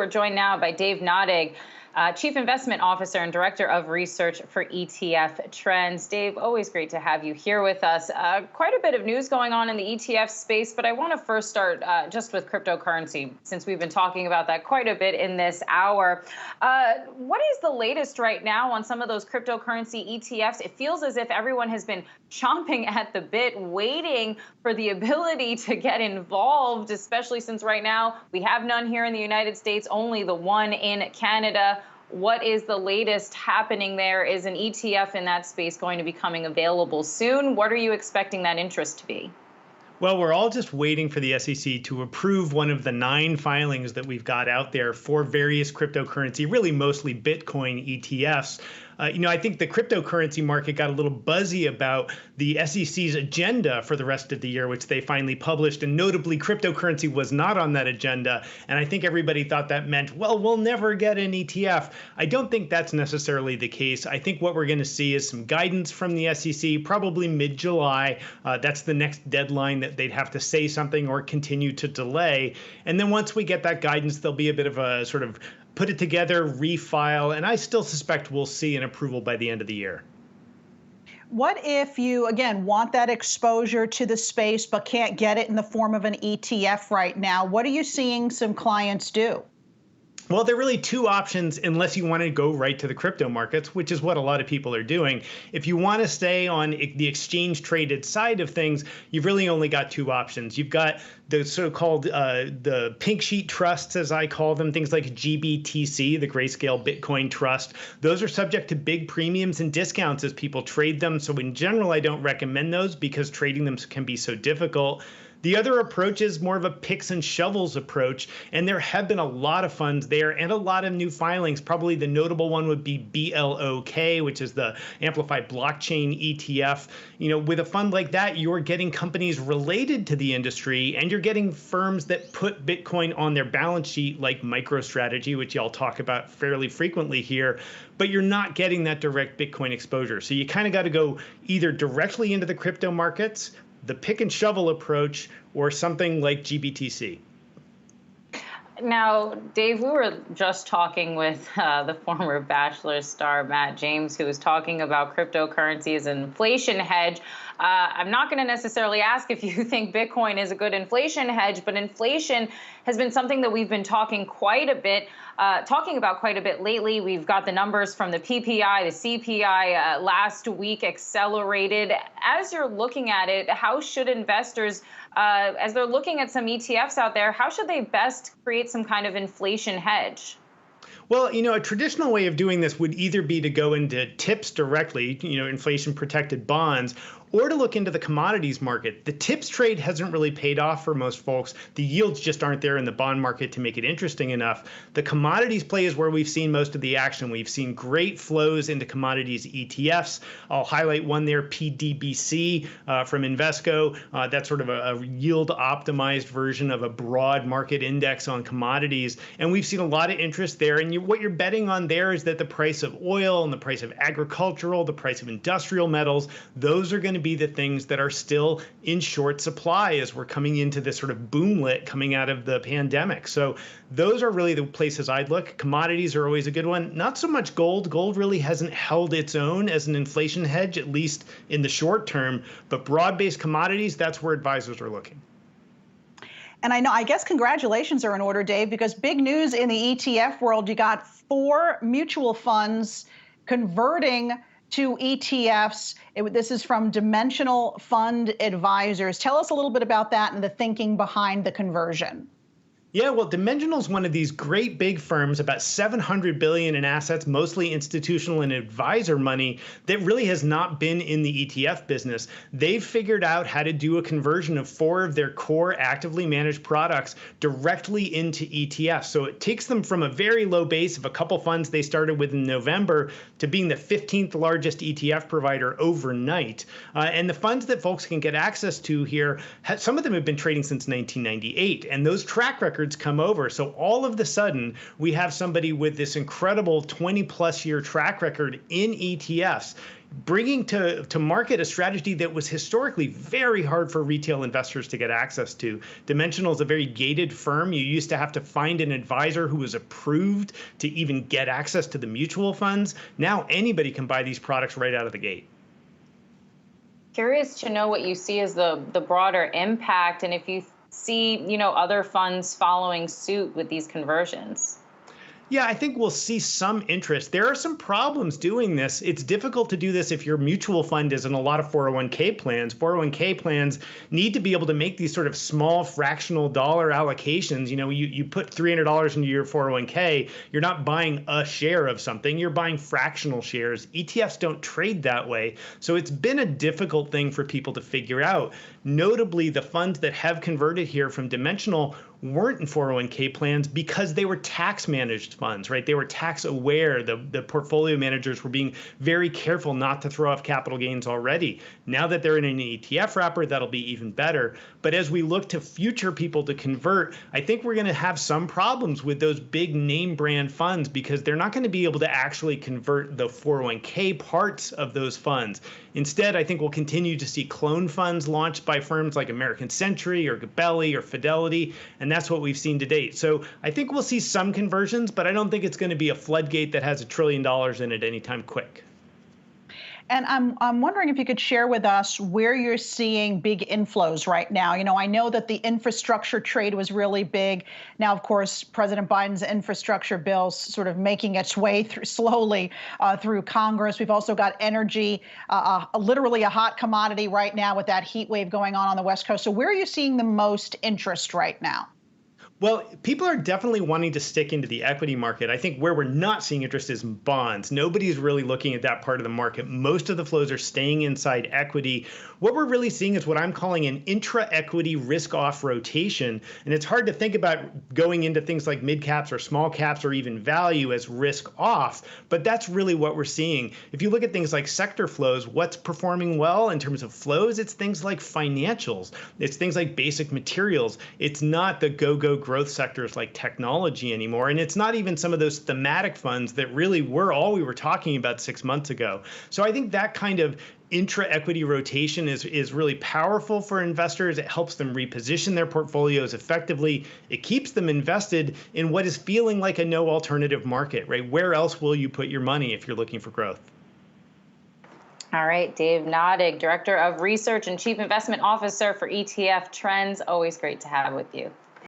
We're joined now by Dave Nadig, Chief Investment Officer and Director of Research for ETF Trends. Dave, always great to have you here with us. Quite a bit of news going on in the ETF space, but I want to first start just with cryptocurrency, since we've been talking about that quite a bit in this hour. What is the latest right now on some of those cryptocurrency ETFs? It feels as if everyone has been chomping at the bit, waiting for the ability to get involved, especially since right now we have none here in the United States, only the one in Canada. What is the latest happening there? Is an ETF in that space going to be coming available soon? What are you expecting that interest to be? Well, we're all just waiting for the SEC to approve one of the 9 filings that we've got out there for various cryptocurrency, really mostly Bitcoin ETFs. I think the cryptocurrency market got a little buzzy about the SEC's agenda for the rest of the year, which they finally published. And notably, cryptocurrency was not on that agenda. And I think everybody thought that meant, well, we'll never get an ETF. I don't think that's necessarily the case. I think what we're going to see is some guidance from the SEC, probably mid-July. That's the next deadline that they'd have to say something or continue to delay. And then once we get that guidance, there'll be a bit of a sort of put it together, refile, and I still suspect we'll see an approval by the end of the year. What if you, again, want that exposure to the space but can't get it in the form of an ETF right now? What are you seeing some clients do? Well, there are really 2 options unless you want to go right to the crypto markets, which is what a lot of people are doing. If you want to stay on the exchange traded side of things, you've really only got 2 options. You've got the so-called the pink sheet trusts, as I call them, things like GBTC, the Grayscale Bitcoin Trust. Those are subject to big premiums and discounts as people trade them. So in general, I don't recommend those because trading them can be so difficult. The other approach is more of a picks and shovels approach, and there have been a lot of funds there and a lot of new filings. Probably the notable one would be BLOK, which is the Amplified Blockchain ETF. With a fund like that, you're getting companies related to the industry, and you're getting firms that put Bitcoin on their balance sheet, like MicroStrategy, which y'all talk about fairly frequently here. But you're not getting that direct Bitcoin exposure. So you kind of got to go either directly into the crypto markets, the pick and shovel approach, or something like GBTC. Now, Dave, we were just talking with the former Bachelor star, Matt James, who was talking about cryptocurrency as an inflation hedge. I'm not going to necessarily ask if you think Bitcoin is a good inflation hedge, but inflation has been something that we've been talking about quite a bit lately. We've got the numbers from the PPI, the CPI last week accelerated. As you're looking at it, how should investors, as they're looking at some ETFs out there, how should they best create some kind of inflation hedge? Well, a traditional way of doing this would either be to go into TIPS directly, inflation protected bonds, or to look into the commodities market. The TIPS trade hasn't really paid off for most folks. The yields just aren't there in the bond market to make it interesting enough. The commodities play is where we've seen most of the action. We've seen great flows into commodities ETFs. I'll highlight one there, PDBC from Invesco. That's sort of a yield optimized version of a broad market index on commodities. And we've seen a lot of interest there. And what you're betting on there is that the price of oil and the price of agricultural, the price of industrial metals, those are going to be the things that are still in short supply as we're coming into this sort of boomlet coming out of the pandemic. So those are really the places I'd look. Commodities are always a good one. Not so much gold. Gold really hasn't held its own as an inflation hedge, at least in the short term. But broad-based commodities, that's where advisors are looking. And I guess congratulations are in order, Dave, because big news in the ETF world. You got 4 mutual funds converting to ETFs. This is from Dimensional Fund Advisors. Tell us a little bit about that and the thinking behind the conversion. Yeah, well, Dimensional is one of these great big firms, about $700 billion in assets, mostly institutional and advisor money, that really has not been in the ETF business. They've figured out how to do a conversion of 4 of their core actively managed products directly into ETFs. So it takes them from a very low base of a couple funds they started with in November to being the 15th largest ETF provider overnight. And the funds that folks can get access to here, some of them have been trading since 1998, and those track records records come over. So all of the sudden, we have somebody with this incredible 20+ year track record in ETFs, bringing to market a strategy that was historically very hard for retail investors to get access to. Dimensional is a very gated firm. You used to have to find an advisor who was approved to even get access to the mutual funds. Now anybody can buy these products right out of the gate. Curious to know what you see as the broader impact, and if you see, other funds following suit with these conversions. Yeah, I think we'll see some interest. There are some problems doing this. It's difficult to do this if your mutual fund is in a lot of 401k plans. 401k plans need to be able to make these sort of small fractional dollar allocations. You put $300 into your 401k, you're not buying a share of something, you're buying fractional shares. ETFs don't trade that way. So it's been a difficult thing for people to figure out. Notably, the funds that have converted here from Dimensional weren't in 401k plans because they were tax managed funds, right? They were tax aware. The portfolio managers were being very careful not to throw off capital gains already. Now that they're in an ETF wrapper, that'll be even better. But as we look to future people to convert, I think we're going to have some problems with those big name brand funds because they're not going to be able to actually convert the 401k parts of those funds. Instead, I think we'll continue to see clone funds launched by firms like American Century or Gabelli or Fidelity, and that's what we've seen to date. So I think we'll see some conversions, but I don't think it's going to be a floodgate that has $1 trillion in it anytime quick. And I'm wondering if you could share with us where you're seeing big inflows right now. I know that the infrastructure trade was really big. Now, of course, President Biden's infrastructure bill's sort of making its way through slowly through Congress. We've also got energy, literally a hot commodity right now with that heat wave going on the West Coast. So where are you seeing the most interest right now? Well, people are definitely wanting to stick into the equity market. I think where we're not seeing interest is in bonds. Nobody's really looking at that part of the market. Most of the flows are staying inside equity. What we're really seeing is what I'm calling an intra-equity risk-off rotation. And it's hard to think about going into things like mid-caps or small caps or even value as risk-off, but that's really what we're seeing. If you look at things like sector flows, what's performing well in terms of flows? It's things like financials. It's things like basic materials. It's not the go-go growth sectors like technology anymore. And it's not even some of those thematic funds that really were all we were talking about 6 months ago. So I think that kind of intra-equity rotation is really powerful for investors. It helps them reposition their portfolios effectively. It keeps them invested in what is feeling like a no alternative market, right? Where else will you put your money if you're looking for growth? All right, Dave Nadig, Director of Research and Chief Investment Officer for ETF Trends. Always great to have with you.